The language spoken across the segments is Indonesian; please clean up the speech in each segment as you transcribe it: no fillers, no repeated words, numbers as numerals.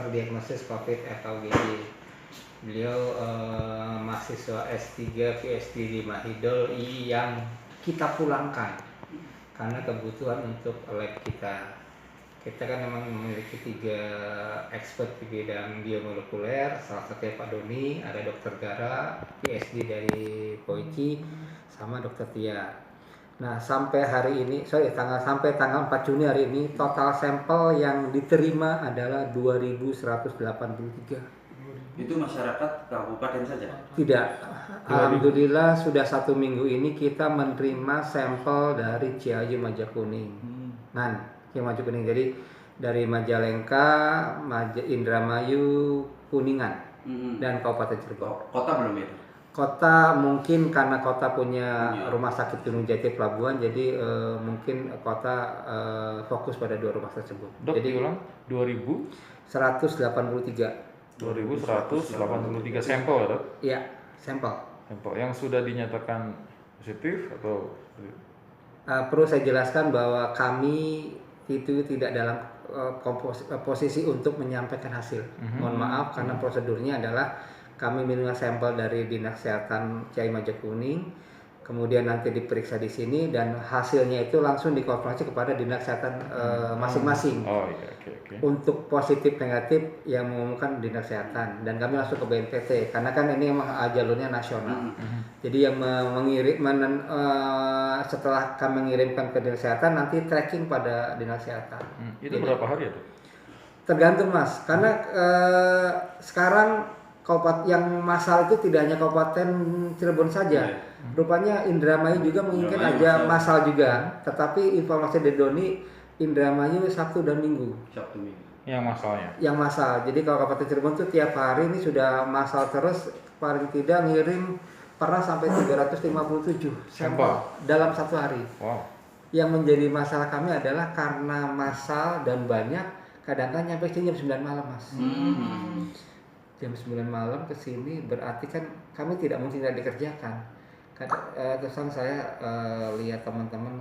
terdiagnosis COVID FKUGD. Beliau mahasiswa S3 PhD di Mahidol yang kita pulangkan karena kebutuhan untuk lab kita. Kita kan memang memiliki 3 expert di bidang biomolekuler, salah satunya Pak Doni, ada Dr. Gara, PhD dari POICI, sama Dr. Tia. Nah, sampai tanggal 4 Juni hari ini, total sampel yang diterima adalah 2.183. Itu masyarakat kabupaten saja? Tidak. Alhamdulillah sudah 1 minggu ini kita menerima sampel dari Ciayu Majakuning. Ciayu Majakuning, jadi dari Majalengka, Indramayu, Kuningan, dan Kabupaten Cirebon. Kota belum ya? Kota mungkin karena kota punya rumah sakit Gunung Jati Pelabuhan, jadi mungkin kota fokus pada 2 rumah tersebut. Dok, jadi ulang 2.183 sampel ya, Dok? Iya, sampel. Yang sudah dinyatakan positif atau perlu saya jelaskan bahwa kami itu tidak dalam posisi untuk menyampaikan hasil. Mohon maaf karena prosedurnya adalah kami menerima sampel dari Dinas Kesehatan Ciayu Majakuning, kemudian nanti diperiksa di sini dan hasilnya itu langsung dikonfirmasi kepada Dinas Kesehatan masing-masing. Oh iya, oke. Untuk positif negatif yang mengumumkan Dinas Kesehatan, dan kami langsung ke BNPT karena kan ini memang jalurnya nasional. Jadi yang setelah kami mengirimkan ke Dinas Kesehatan nanti tracking pada Dinas Kesehatan. Itu berapa hari ya, Dok? Tergantung Mas, karena sekarang yang masal itu tidak hanya Kabupaten Cirebon saja. Rupanya Indramayu juga menginginkan aja masal juga. Tetapi informasi dari Doni, Indramayu Sabtu dan Minggu. Yang masalnya? Yang masal. Jadi kalau Kabupaten Cirebon itu tiap hari ini sudah masal terus, paling tidak ngirim pernah sampai 357 sampel dalam 1 hari. Wow. Yang menjadi masalah kami adalah karena masal dan banyak, kadang-kadang nyampe sini jam 9 malam, Mas. Jam 9 malam ke sini berarti kan kami tidak mungkin tidak dikerjakan. Terus saya lihat teman-teman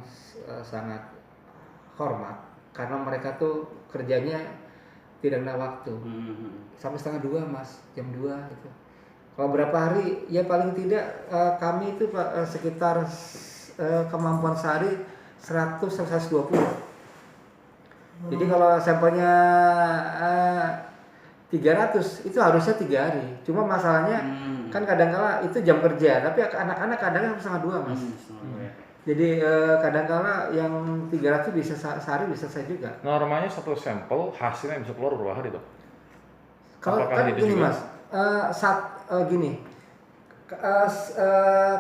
sangat hormat karena mereka tuh kerjanya tidak ada waktu. Sampai setengah 2 Mas, jam 2 gitu. Kalau berapa hari ya paling tidak kami itu sekitar kemampuan sehari 100-120. Jadi kalau sampelnya 300 itu harusnya 3 hari. Cuma masalahnya kan kadang-kala itu jam kerja, tapi anak-anak kadang-kadang setengah 2 Mas. Jadi kadang-kala yang 300 bisa sehari bisa selesai juga. Normalnya satu sampel hasilnya bisa keluar berapa hari, Dok? Kalau kan gini Mas,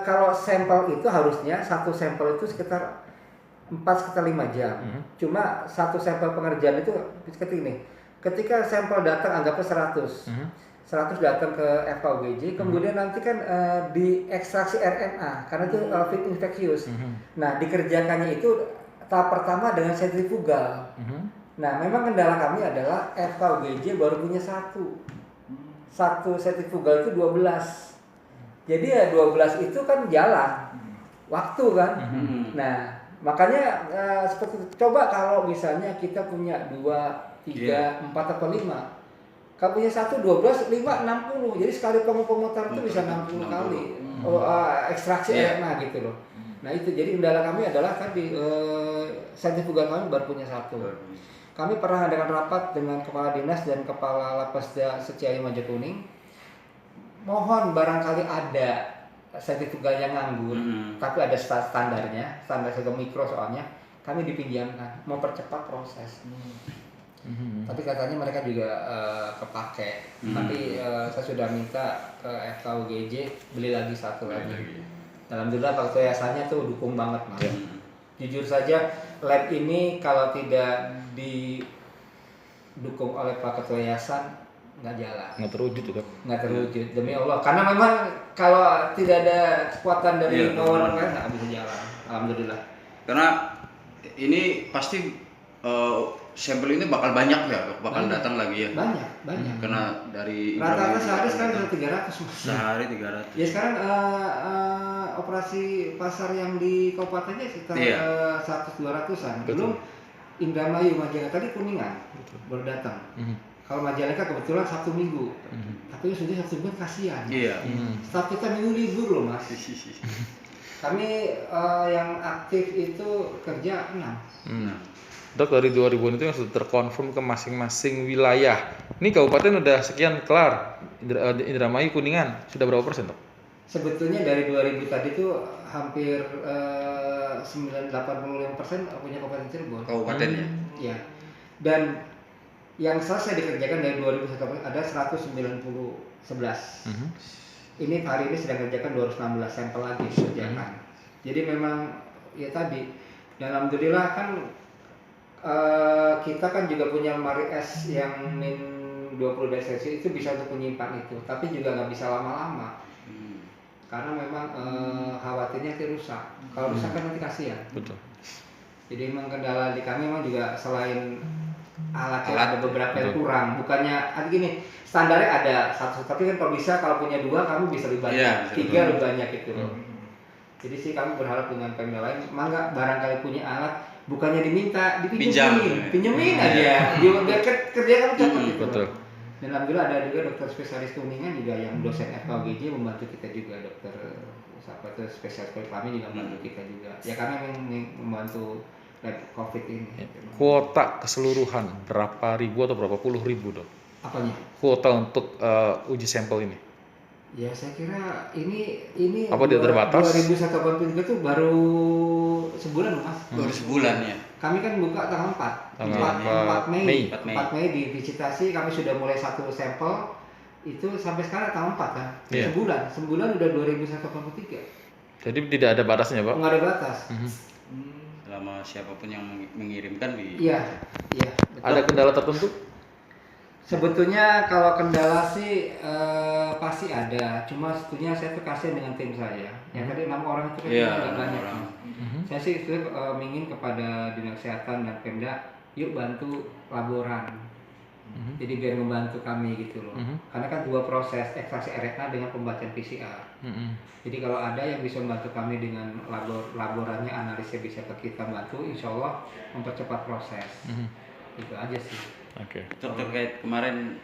kalau sampel itu harusnya satu sampel itu sekitar 5 jam. Cuma satu sampel pengerjaan itu seperti ini. Ketika sampel datang anggapnya 100 datang ke FKUGD, kemudian nanti kan diekstraksi RNA karena itu feed infectious. Nah, dikerjakannya itu tahap pertama dengan sentrifugal. Nah, memang kendala kami adalah FKUGD baru punya satu sentrifugal itu 12. Jadi ya 12 itu kan jalan waktu kan. Nah, makanya seperti itu. Coba kalau misalnya kita punya 2, 3, 4 atau 5. Kalau punya 1, 12, 5, 60. Jadi sekali pemutar itu bisa 60 kali ekstraksi RNA gitu loh. Nah itu jadi kendala kami adalah tadi sentrifugal kami baru punya 1. Kami pernah adakan rapat dengan Kepala Dinas dan Kepala Lapesda Ciayu Majakuning. Mohon barangkali ada sentrifugal yang nganggur, tapi ada standarnya, standar itu mikro soalnya. Kami dipinjamkan, mau percepat proses. Tapi katanya mereka juga kepake. Tapi saya sudah minta ke FKUGD beli lagi 1 lagi. Alhamdulillah Pak Yayasannya tuh dukung banget Mas. Jujur saja lab ini kalau tidak didukung oleh Pak Ketua Yayasan nggak jalan. Nggak terwujud itu. Nggak terwujud demi Allah. Karena memang kalau tidak ada kekuatan dari power kan nggak bisa jalan. Alhamdulillah. Karena ini pasti sampel ini bakal banyak ya, datang lagi ya. Banyak. Karena dari rata-rata sehari sekarang sudah 300 Mas. Sehari 300. Ya sekarang operasi pasar yang di kabupatennya sekitar 100-200an. Belum Indramayu, Majalengka tadi Kuningan baru datang. Kalau Majalengka kebetulan Sabtu Minggu, tapi sudah Sabtu Minggu kasihan. Iya. Staf kita minggu libur loh mas. Kami yang aktif itu kerja 6. Dok, dari 2000 itu yang sudah terkonfirm ke masing-masing wilayah. Ini kabupaten udah sekian kelar. Indramayu, Kuningan sudah berapa persen, Dok? Sebetulnya dari 2000 tadi tuh hampir 85% punya Kabupaten Cirebon. Kabupaten ya. Ya. Dan yang selesai dikerjakan dari 2001 ada 111. Ini hari ini sedang kerjakan 216 sampel lagi dikerjakan. Jadi memang ya tadi, dan alhamdulillah kan kita kan juga punya lemari es yang min 20 derajat itu bisa untuk menyimpan itu, tapi juga nggak bisa lama-lama karena memang khawatirnya nanti rusak. Kalau rusak kan nanti kasihan. Betul. Jadi memang kendala di kami memang juga selain alatnya ada beberapa yang kurang. Bukannya gini, standarnya ada satu, tapi kan kalau bisa kalau punya 2 kamu bisa lebih banyak, 3 lebih banyak gitu loh. Jadi sih kami berharap dengan Pemda lain, mangga barangkali punya alat, bukannya diminta, pinjemin aja, biar kerja kamu cepat gitu. Betul. Dan alhamdulillah ada juga dokter spesialis Kuningan juga yang dosen FKUGJ membantu kita juga, dokter spesialis kami juga membantu kita juga. Ya karena membantu lab COVID ini. Kuota keseluruhan berapa ribu atau berapa puluh ribu, Dok? Apanya? Kuota untuk uji sampel ini? Ya saya kira ini apa dia terbatas? 2083 itu baru sebulan loh mas. Baru sebulan ya. Kami kan buka tanggal 4 Mei. 4 Mei di visitasi kami sudah mulai 1 sampel itu sampai sekarang tanggal 4 kan. Yeah. Sebulan udah 2183. Jadi tidak ada batasnya, Pak? Nggak ada batas. Selama siapapun yang mengirimkan Iya. Betul. Ada kendala tertentu? Sebetulnya kalau kendala sih pasti ada, cuma sebetulnya saya tuh kasihan dengan tim saya. Yang tadi 6 orang itu kan tidak banyak. Saya sih ingin kepada Dinas Kesehatan dan Pemda, yuk bantu laboran. Jadi biar membantu kami gitu loh. Karena kan 2 proses, ekstraksi RNA dengan pembacaan PCR. Jadi kalau ada yang bisa membantu kami dengan laborannya, analisnya bisa ke kita bantu, insya Allah mempercepat proses. Itu aja sih. Oke. terkait kemarin